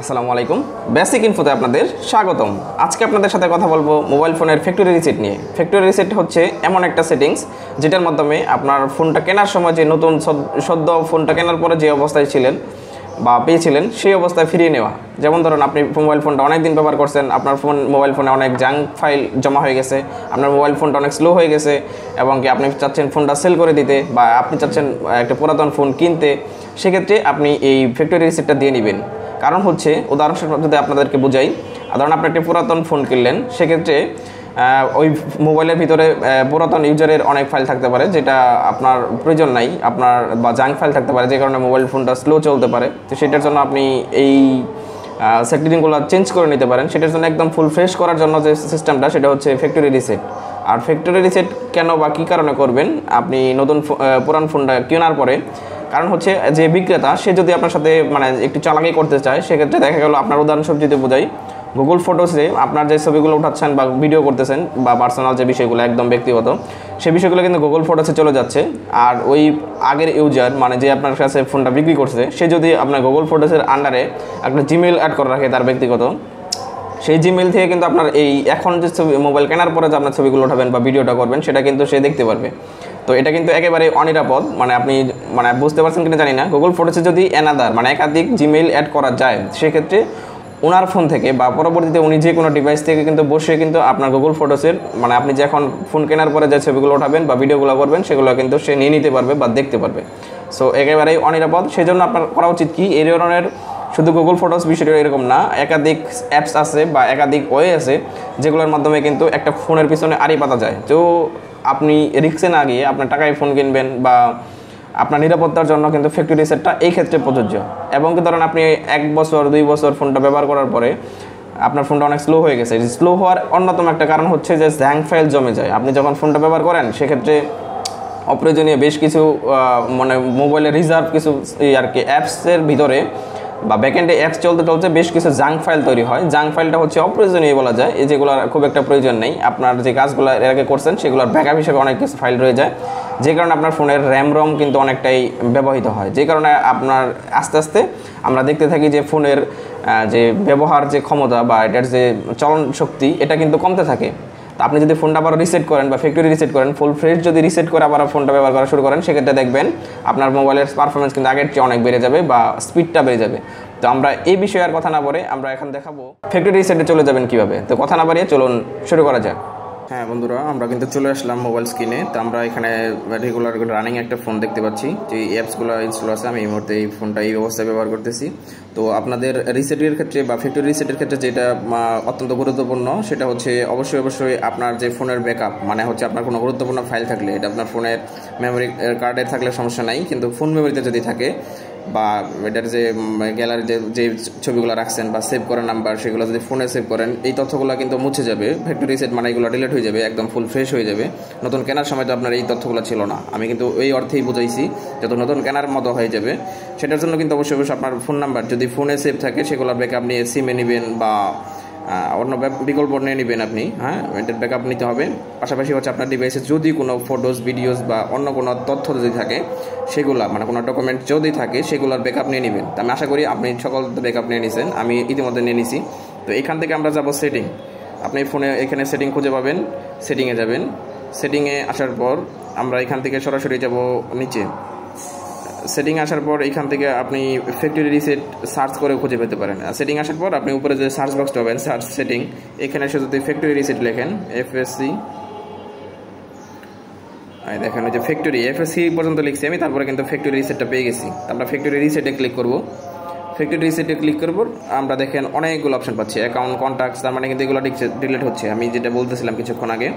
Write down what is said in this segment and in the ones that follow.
আসসালামু আলাইকুম। বেসিক ইনফোতে আপনাদের স্বাগতম। আজকে আপনাদের সাথে কথা বলবো মোবাইল ফোনের ফ্যাক্টরি রিসেট নিয়ে। ফ্যাক্টরি রিসেট হচ্ছে এমন একটা সেটিংস যেটার মাধ্যমে আপনার ফোনটা কেনার সময় যে নতুন সদ্য ফোনটা কেনার পরে যে অবস্থায় ছিলেন বা পেয়েছিলেন সেই অবস্থায় ফিরিয়ে নেওয়া। যেমন ধরুন আপনি মোবাইল ফোনটা অনেক দিন ব্যবহার করছেন, আপনার মোবাইল ফোনে অনেক জাঙ্ক ফাইল জমা হয়ে গেছে, আপনার মোবাইল ফোনটা অনেক স্লো হয়ে গেছে এবং কি আপনি চাচ্ছেন ফোনটা সেল করে দিতে বা আপনি চাচ্ছেন একটা পুরাতন ফোন কিনতে, সেক্ষেত্রে আপনি এই ফ্যাক্টরি রিসেটটা দিয়ে নেবেন। কারণ হচ্ছে উদাহরণস্বরূপ যদি আপনাদেরকে বুঝাই, ধরুন আপনি একটা পুরাতন ফোন কিনলেন, সেক্ষেত্রে ওই মোবাইলের ভিতরে পুরাতন ইউজারের অনেক ফাইল থাকতে পারে যেটা আপনার প্রয়োজন নাই, আপনার বা জাঙ্ক ফাইল থাকতে পারে যে কারণে মোবাইল ফোনটা স্লো চলতে পারে। তো সেটার জন্য আপনি এই সেটিংগুলো চেঞ্জ করে নিতে পারেন। সেটার জন্য একদম ফুল ফ্রেশ করার জন্য যে সিস্টেমটা সেটা হচ্ছে ফ্যাক্টরি রিসেট। আর ফ্যাক্টরি রিসেট কেন বা কী কারণে করবেন আপনি নতুন পুরান ফোনটা কেনার পরে? কারণ হচ্ছে যে বিক্রেতা সে যদি আপনার সাথে মানে একটু চালাকি করতে চায়, সেক্ষেত্রে দেখা গেল আপনার উদাহরণস্বরূপ যদি বোঝাই, গুগল ফটোসে আপনার যে ছবিগুলো উঠাচ্ছেন বা ভিডিও করতেছেন বা পার্সোনাল যে বিষয়গুলো একদম ব্যক্তিগত, সেই বিষয়গুলো কিন্তু গুগল ফটোসে চলে যাচ্ছে। আর ওই আগের ইউজার মানে যে আপনার কাছে ফোনটা বিক্রি করছে, সে যদি আপনার গুগল ফটোসের আন্ডারে একটা জিমেইল অ্যাড করে রাখে তার ব্যক্তিগত, সেই জিমেইল থেকে কিন্তু আপনার এই এখন যে ছবি মোবাইল কেনার পরে যে আপনার ছবিগুলো উঠাবেন বা ভিডিওটা করবেন সেটা কিন্তু সে দেখতে পারবে। তো এটা কিন্তু একেবারে অনিরাপদ। মানে আপনি বুঝতে পারছেন কিনা জানি না, গুগল ফটোসে যদি একাধিক জিমেইল অ্যাড করা যায়, সেক্ষেত্রে ওনার ফোন থেকে বা পরবর্তীতে উনি যে কোনো ডিভাইস থেকে কিন্তু বসে কিন্তু আপনার গুগল ফটোসের আপনি যে এখন ফোন কেনার পরে যে ছবিগুলো উঠাবেন বা ভিডিওগুলো করবেন সেগুলো কিন্তু সে নিয়ে নিতে পারবে বা দেখতে পারবে। সো একেবারেই অনিরাপদ। সেই জন্য আপনার করা উচিত কি, এই ধরনের শুধু গুগল ফটোস বিষয়টা এরকম না, একাধিক অ্যাপস আছে বা একাধিক ওয়ে আছে যেগুলোর মাধ্যমে কিন্তু একটা ফোনের পিছনে আড়ি পাতা যায়। তো আপনি রিস্কে না গিয়ে আপনার টাকায় ফোন কিনবেন বা আপনার নিরাপত্তার জন্য কিন্তু ফ্যাক্টরি রিসেটটা এই ক্ষেত্রে প্রযোজ্য। এবং কি ধরেন আপনি 1 বছর 2 বছর ফোনটা ব্যবহার করার পরে আপনার ফোনটা অনেক স্লো হয়ে গেছে। স্লো হওয়ার অন্যতম একটা কারণ হচ্ছে যে জাঙ্ক ফাইল জমে যায়। আপনি যখন ফোনটা ব্যবহার করেন সেক্ষেত্রে অপ্রয়োজনীয় বেশ কিছু মোবাইলের রিজার্ভ কিছু আর কি অ্যাপসের ভিতরে বা ব্যাকএন্ডে অ্যাপস চলতে বেশ কিছু জাঙ্ক ফাইল তৈরি হয়। জাঙ্ক ফাইলটা হচ্ছে অপ্রয়োজনীয় বলা যায়, এই যেগুলোর খুব একটা প্রয়োজন নেই। আপনার যে কাজগুলো এর আগে করছেন সেগুলোর ব্যাকআপ হিসেবে অনেক কিছু ফাইল রয়ে যায়, যে কারণে আপনার ফোনের র্যাম রম কিন্তু অনেকটাই ব্যবহৃত হয়। যে কারণে আপনার আস্তে আস্তে আমরা দেখতে থাকি যে ফোনের যে ব্যবহার যে ক্ষমতা বা এটার যে চলন শক্তি এটা কিন্তু কমতে থাকে। তো আপনি যদি ফোনটা আবার রিসেট করেন বা ফ্যাক্টরি রিসেট করেন, ফুল ফ্রেশ যদি রিসেট করে আবার ফোনটা ব্যবহার করা শুরু করেন, সেক্ষেত্রে দেখবেন আপনার মোবাইলের পারফরমেন্স কিন্তু আগের চেয়ে অনেক বেড়ে যাবে বা স্পিডটা বেড়ে যাবে। তো আমরা এই বিষয়ে আর কথা না বলে আমরা এখন দেখাবো ফ্যাক্টরি রিসেটে চলে যাবেন কীভাবে। তো কথা না বাড়িয়ে চলুন শুরু করা যাক। হ্যাঁ বন্ধুরা, আমরা কিন্তু চলে আসলাম মোবাইল স্ক্রিনে। তো আমরা এখানে রেগুলার রানিং একটা ফোন দেখতে পাচ্ছি, যে অ্যাপসগুলো ইনস্টল আছে। আমি এই মুহূর্তে এই ফোনটা এই অবস্থায় ব্যবহার করতেছি। তো আপনাদের রিসেটের ক্ষেত্রে বা ফ্যাক্টরি রিসেটের ক্ষেত্রে যেটা অত্যন্ত গুরুত্বপূর্ণ সেটা হচ্ছে অবশ্যই আপনার যে ফোনের ব্যাকআপ, মানে হচ্ছে আপনার কোনো গুরুত্বপূর্ণ ফাইল থাকলে, এটা আপনার ফোনের মেমোরি কার্ডে থাকলে সমস্যা নাই, কিন্তু ফোন মেমোরিতে যদি থাকে বা এটার যে গ্যালারিতে যে ছবিগুলো রাখছেন বা সেভ করার নাম্বার সেগুলো যদি ফোনে সেভ করেন, এই তথ্যগুলো কিন্তু মুছে যাবে। ফ্যাক্টরি রিসেট মানে এগুলো ডিলিট হয়ে যাবে, একদম ফুল ফ্রেশ হয়ে যাবে। নতুন কেনার সময় তো আপনার এই তথ্যগুলো ছিল না, আমি কিন্তু এই অর্থেই বুঝাইছি, যত নতুন কেনার মতো হয়ে যাবে। সেটার জন্য কিন্তু অবশ্যই আপনার ফোন নাম্বার যদি ফোনে সেভ থাকে সেগুলোর ব্যাকআপ নিয়ে সিমে নেবেন বা অন্য বিকল্প নিয়ে নেবেন আপনি। হ্যাঁ, এটার ব্যাকআপ নিতে হবে। পাশাপাশি হচ্ছে আপনার ডিভাইসে যদি কোনো ফটোস ভিডিওস বা অন্য কোনো তথ্য যদি থাকে সেগুলা কোনো ডকুমেন্ট যদি থাকে সেগুলোর ব্যাকআপ নিয়ে নেবেন। তো আমি আশা করি আপনি সকল ব্যাকআপ নিয়ে নিয়েছেন, আমি ইতিমধ্যে নিয়ে নিছি। তো এখান থেকে আমরা যাব সেটিং। আপনি ফোনে এখানে সেটিং খুঁজে পাবেন, সেটিংয়ে যাবেন। সেটিংয়ে আসার পর আমরা এখান থেকে সরাসরি যাব নিচে। সেটিং আসার পর এখান থেকে আপনি ফ্যাক্টরি রিসেট সার্চ করে খুঁজে পেতে পারেন। সেটিং আসার পর আপনি উপরে যে সার্চ বক্সটা পাবেন, সার্চ সেটিং, এখানে এসে যদি ফ্যাক্টরি রিসেট লেখেন FSC, দেখেন যে ফ্যাক্টরি FSC পর্যন্ত লিখছি আমি, তারপরে কিন্তু ফ্যাক্টরি রিসেটটা পেয়ে গেছি। আমরা ফ্যাক্টরি রিসেটে ক্লিক করব। ফ্যাক্টরি রিসেটে ক্লিক করব, আমরা দেখেন অনেকগুলো অপশন পাচ্ছি, অ্যাকাউন্ট, কন্ট্যাক্টস, তার মানে কিন্তু এগুলো ডিলিট হচ্ছে। আমি যেটা বলতেছিলাম কিছুক্ষণ আগে,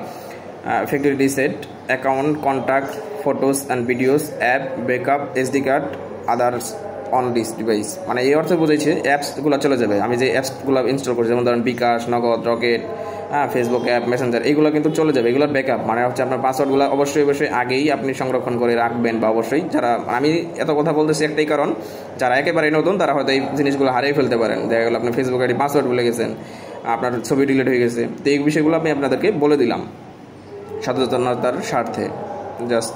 factory reset, account, contact, photos and videos, app, backup, SD card, others on this device, মানে এই অর্থে বোঝাইছে অ্যাপসগুলো চলে যাবে। আমি যে অ্যাপসগুলো ইনস্টল করছি, যেমন ধরেন বিকাশ, নগদ, রকেট, ফেসবুক অ্যাপ, মেসেঞ্জার, এইগুলো কিন্তু চলে যাবে। এগুলোর ব্যাকআপ মানে হচ্ছে আপনার পাসওয়ার্ডগুলো অবশ্যই আগেই আপনি সংরক্ষণ করে রাখবেন। বা অবশ্যই যারা, আমি এত কথা বলতেছি একটাই কারণ, যারা একেবারে নতুন তারা হয়তো এই জিনিসগুলো হারিয়ে ফেলতে পারেন। দেখা গেল আপনি ফেসবুক আইডি পাসওয়ার্ড ভুলে গেছেন, আপনার ছবি ডিলিট হয়ে গেছে। তো এই বিষয়গুলো আমি আপনাদেরকে বলে দিলাম সচেতনতার স্বার্থে। জাস্ট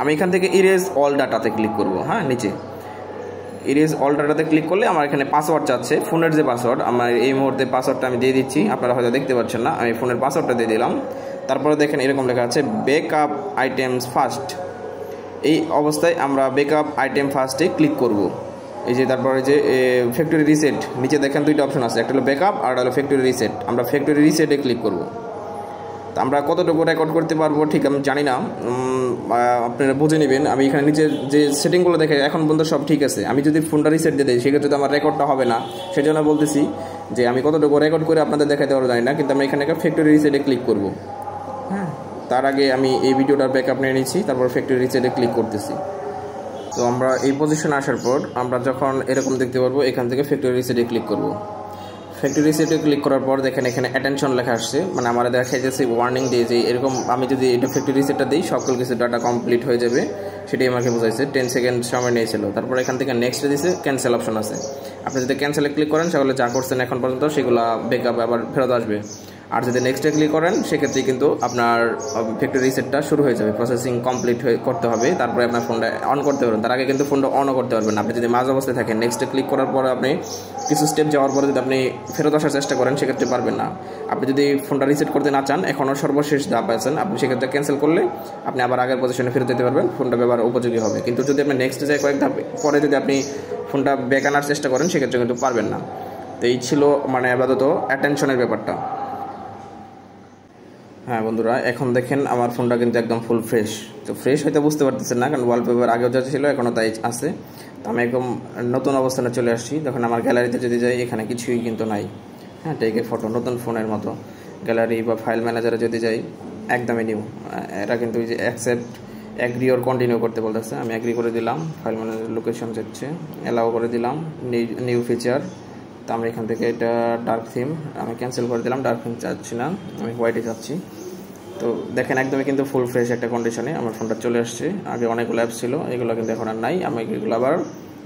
আমি এখান থেকে ইরেজ অল ডাটাতে ক্লিক করব। হ্যাঁ, নিচে ইরেজ অল ডাটাতে ক্লিক করলে আমার এখানে পাসওয়ার্ড চাচ্ছে, ফোনের যে পাসওয়ার্ড, আমার এই মুহূর্তে পাসওয়ার্ডটা আমি দিয়ে দিচ্ছি, আপনারা হয়তো দেখতে পাচ্ছেন না, আমি ফোনের পাসওয়ার্ডটা দিয়ে দিলাম। তারপরে দেখেন এরকম লেখা আছে ব্যাকআপ আইটেমস ফার্স্ট। এই অবস্থায় আমরা ব্যাকআপ আইটেম ফার্স্টে ক্লিক করব। এই যে তারপরে যে ফ্যাক্টরি রিসেট, নিচে দেখেন দুইটা অপশন আছে, একটা হলো ব্যাকআপ আর হলো ফ্যাক্টরি রিসেট। আমরা ফ্যাক্টরি রিসেটে ক্লিক করব। তো আমরা কতটুকু রেকর্ড করতে পারবো ঠিক আমি জানি না, আপনারা বুঝে নেবেন। আমি এখানে নিচে যে সেটিংগুলো দেখে এখন পর্যন্ত সব ঠিক আছে। আমি যদি ফোনটা রিসেট দিয়ে দিই সেক্ষেত্রে তো আমার রেকর্ডটা হবে না, সেই জন্য বলতেছি যে আমি কতটুকু রেকর্ড করে আপনাদের দেখাতে পারবো জানি না, কিন্তু আমি এখানে ফ্যাক্টরি রিসেটে ক্লিক করব। হ্যাঁ, তার আগে আমি এই ভিডিওটার ব্যাকআপ নিয়ে নিচ্ছি, তারপর ফ্যাক্টরি রিসেটে ক্লিক করতেছি। তো আমরা এই পজিশনে আসার পর আমরা যখন এরকম দেখতে পারবো, এখান থেকে ফ্যাক্টরি রিসেটে ক্লিক করব। ফ্যাক্টরি রিসেটে ক্লিক করার পর দেখেন এখানে অ্যাটেনশন লেখা আসছে, মানে আমার দেখা যাচ্ছে ওয়ার্নিং দিয়ে যে এরকম আমি যদি এটা ফ্যাক্টরি রিসেটটা দিই সকল কিছু ডাটা কমপ্লিট হয়ে যাবে, সেটাই আমাকে বোঝাইছে। 10 সেকেন্ড সময় নিয়েছিল। তারপর এখান থেকে নেক্সট দিয়েছে, ক্যান্সেল অপশন আছে। আপনি যদি ক্যান্সেলে ক্লিক করেন তাহলে যা করছেন এখন পর্যন্ত সেগুলো ব্যাকআপ আবার ফেরত আসবে। আর যদি নেক্সটে ক্লিক করেন সেক্ষেত্রে কিন্তু আপনার ফ্যাক্টরি রিসেটটা শুরু হয়ে যাবে, প্রসেসিং কমপ্লিট করতে হবে, তারপরে আপনার ফোনটা অন করতে পারবেন। তার আগে কিন্তু ফোনটা অনও করতে পারবেন। আপনি যদি মাঝ অবস্থায় থাকেন, নেক্সটে ক্লিক করার পরে আপনি কিছু স্টেপ যাওয়ার পরে যদি আপনি ফেরত আসার চেষ্টা করেন সেক্ষেত্রে পারবেন না। আপনি যদি ফোনটা রিসেট করতে না চান, এখনও সর্বশেষ ধাপ আছেন, আপনি সেক্ষেত্রে ক্যান্সেল করলে আপনি আবার আগের পজিশনে ফেরত যেতে পারবেন, ফোনটা ব্যবহার উপযোগী হবে। কিন্তু যদি আপনি নেক্সটে যাই কয়েক ধাপ পরে যদি আপনি ফোনটা ব্যাক আনার চেষ্টা করেন সেক্ষেত্রে কিন্তু পারবেন না। তো এই ছিল মানে আপাতত অ্যাটেনশনের ব্যাপারটা। হ্যাঁ বন্ধুরা, এখন দেখেন আমার ফোনটা কিন্তু একদম ফুল ফ্রেশ। তো ফ্রেশ হয়তো বুঝতে পারতেছেন না, কারণ ওয়ালপেপার আগেও যা ছিল এখনও তাই আছে। তো আমি একদম নতুন অবস্থানে চলে আসছি। যখন আমার গ্যালারিতে যদি যাই এখানে কিছুই কিন্তু নাই। হ্যাঁ, টেকের ফটো নতুন ফোনের মতো। গ্যালারি বা ফাইল ম্যানেজারে যদি যাই একদমই নিউ। এটা কিন্তু যে অ্যাকসেপ্ট অ্যাগ্রি ওর কন্টিনিউ করতে বলতেছে, আমি অ্যাগ্রি করে দিলাম। ফাইল ম্যানেজার লোকেশন যাচ্ছে, অ্যালাউ করে দিলাম, নিউ ফিচার। তো আমরা এখান থেকে এটা ডার্ক থিম আমি ক্যান্সেল করে দিলাম, ডার্ক থিম চাচ্ছি না, আমি হোয়াইটে চাচ্ছি। তো দেখেন একদমই কিন্তু ফুল ফ্রেশ একটা কন্ডিশনে আমার ফোনটা চলে আসছে। আগে অনেকগুলো অ্যাপস ছিল, এগুলো কিন্তু এখন আর নাই। আমাকে এগুলো আবার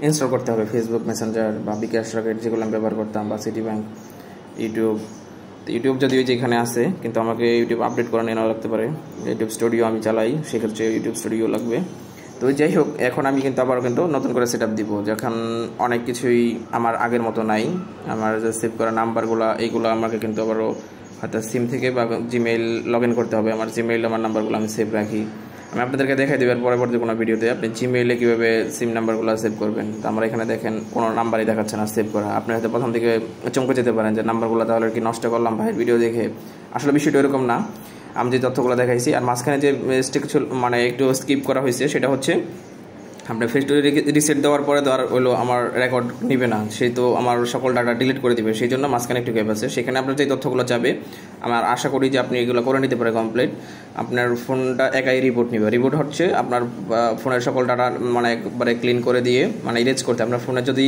ইনস্টল করতে হবে, ফেসবুক মেসেঞ্জার বা বিকাশ রকেট যেগুলো আমি ব্যবহার করতাম, বা সিটি ব্যাংক, ইউটিউব। তো ইউটিউব যদিও যেখানে আছে, কিন্তু আমাকে ইউটিউব আপডেট করে নেওয়া লাগতে পারে। ইউটিউব স্টুডিও আমি চালাই, সেক্ষেত্রে ইউটিউব স্টুডিও লাগবে। তো যাই হোক, এখন আমি কিন্তু আবার কিন্তু নতুন করে সেট আপ দিব, যখন অনেক কিছুই আমার আগের মতো নাই। আমার যে সেভ করা নাম্বারগুলো এইগুলো আমাকে কিন্তু আবারও হয়তো সিম থেকে বা জিমেইল লগ ইন করতে হবে। আমার জিমেইল আমার নাম্বারগুলো আমি সেভ রাখি। আমি আপনাদেরকে দেখাই দেবেন পরবর্তী কোনো ভিডিওতে আপনি জিমেইলে কীভাবে সিম নাম্বারগুলো সেভ করবেন। তো আমরা এখানে দেখেন কোনো নাম্বারই দেখাচ্ছে না সেভ করা। আপনি হয়তো প্রথম থেকে চমকে যেতে পারেন যে নাম্বারগুলো তাহলে কি নষ্ট করলাম ভাইয়ের ভিডিও দেখে। আসলে বিষয়টা এরকম না। আমি যে তথ্যগুলো দেখাইছি আর মাঝখানে যে মিস্টেক মানে একটু স্কিপ করা হয়েছে সেটা হচ্ছে আপনার ফ্যাক্টরি রিসেট দেওয়ার পরে তো আর হলো আমার রেকর্ড নিবে না, সেই তো আমার সকল ডাটা ডিলিট করে দিবে। সেই জন্য মাঝখানে একটু গ্যাপ আছে। সেখানে আপনার যে তথ্যগুলো যাবে আমার আশা করি যে আপনি এগুলো করে নিতে পারে কমপ্লিট। আপনার ফোনটা একাই রিবোট নেবে। রিবোট হচ্ছে আপনার ফোনের সকল ডাটা মানে একবারে ক্লিন করে দিয়ে মানে ইরেজ করতে। আপনার ফোনে যদি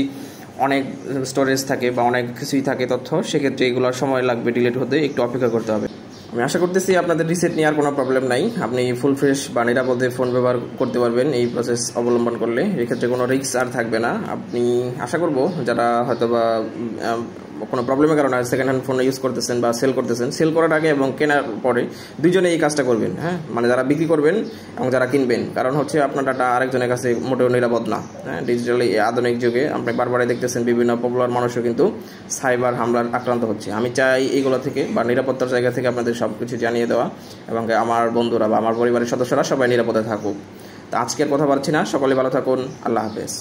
অনেক স্টোরেজ থাকে বা অনেক কিছুই থাকে তথ্য, সেক্ষেত্রে এগুলোর সময় লাগবে ডিলিট হতে, একটু অপেক্ষা করতে হবে। আমি আশা করতেছি আপনাদের রিসেট নেওয়ার কোনো প্রবলেম নাই, আপনি ফুল ফ্রেশ বা নিরাপদে ফোন ব্যবহার করতে পারবেন এই প্রসেস অবলম্বন করলে। এক্ষেত্রে কোনো রিস্ক আর থাকবে না। আপনি আশা করব যারা হয়তো বা কোনো প্রবলেমের কারণে সেকেন্ড হ্যান্ড ফোন ইউজ করতেছেন বা সেল করতেছেন, সেল করার আগে এবং কেনার পরে দুজনে এই কাজটা করবেন। হ্যাঁ, মানে যারা বিক্রি করবেন এবং যারা কিনবেন, কারণ হচ্ছে আপনার ডাটা আরেকজনের কাছে মোটেও নিরাপদ না। হ্যাঁ, ডিজিটালি আধুনিক যুগে আপনি বারবারই দেখতেছেন বিভিন্ন পপুলার মানুষও কিন্তু সাইবার হামলার আক্রান্ত হচ্ছে। আমি চাই এইগুলো থেকে বা নিরাপত্তার জায়গা থেকে আপনাদের সব কিছু জানিয়ে দেওয়া এবং আমার বন্ধুরা বা আমার পরিবারের সদস্যরা সবাই নিরাপদে থাকুক। তো আজকের কথা বলছি না, সকলে ভালো থাকুন, আল্লাহ হাফেজ।